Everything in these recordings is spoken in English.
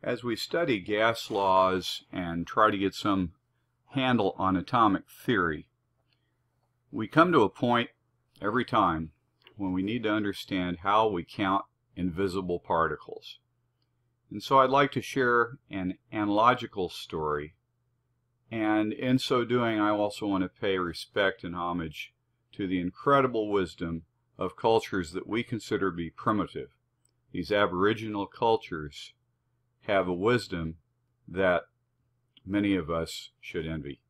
As we study gas laws and try to get some handle on atomic theory, we come to a point every time when we need to understand how we count invisible particles. And so I'd like to share an analogical story, and in so doing I also want to pay respect and homage to the incredible wisdom of cultures that we consider to be primitive. These aboriginal cultures have a wisdom that many of us should envy.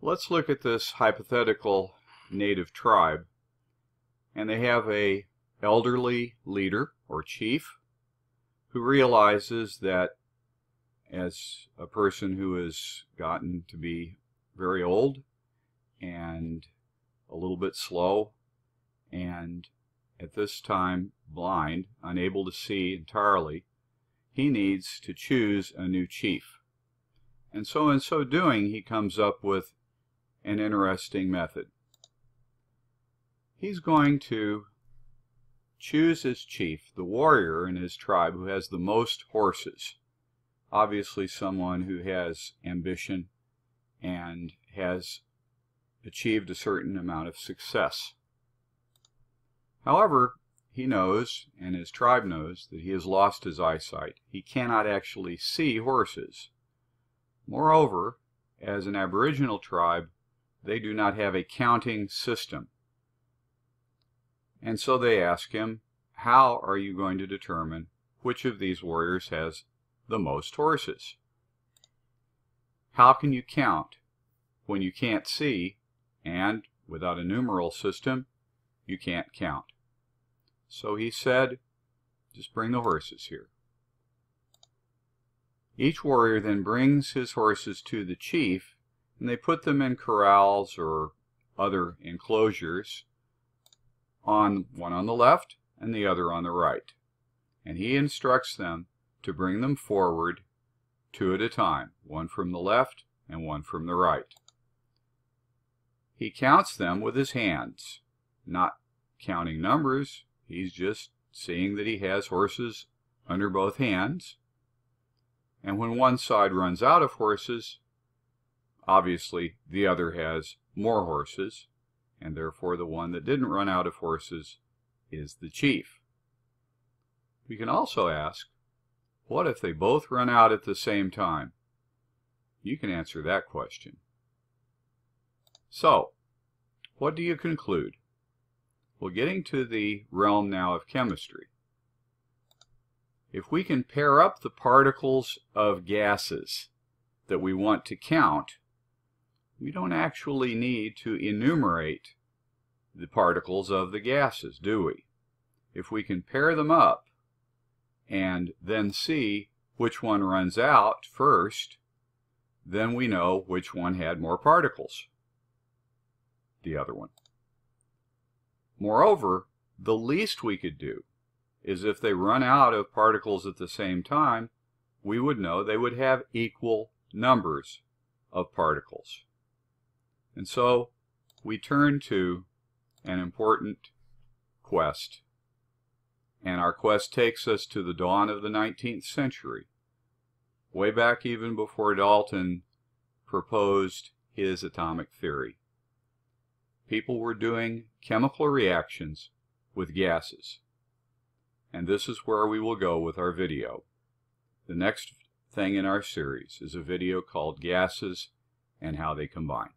Let's look at this hypothetical native tribe, and they have an elderly leader or chief who realizes that as a person who has gotten to be very old and a little bit slow and at this time blind, unable to see entirely, he needs to choose a new chief. And so in so doing, he comes up with an interesting method. He's going to choose as chief the warrior in his tribe who has the most horses. Obviously someone who has ambition and has achieved a certain amount of success. However, he knows, and his tribe knows, that he has lost his eyesight. He cannot actually see horses. Moreover, as an Aboriginal tribe, they do not have a counting system. And so they ask him, how are you going to determine which of these warriors has the most horses? How can you count when you can't see, and without a numeral system, you can't count? So he said, just bring the horses here. Each warrior then brings his horses to the chief, and they put them in corrals or other enclosures, one on the left and the other on the right. And he instructs them to bring them forward two at a time, one from the left and one from the right. He counts them with his hands, not counting numbers. He's just seeing that he has horses under both hands. And when one side runs out of horses, obviously the other has more horses, and therefore the one that didn't run out of horses is the chief. We can also ask, what if they both run out at the same time? You can answer that question. So, what do you conclude? Well, getting to the realm now of chemistry. If we can pair up the particles of gases that we want to count, we don't actually need to enumerate the particles of the gases, do we? If we can pair them up and then see which one runs out first, then we know which one had more particles, the other one. Moreover, the least we could do is if they run out of particles at the same time, we would know they would have equal numbers of particles. And so we turn to an important quest. And our quest takes us to the dawn of the 19th century, way back even before Dalton proposed his atomic theory. People were doing chemical reactions with gases. And this is where we will go with our video. The next thing in our series is a video called Gases and How They Combine.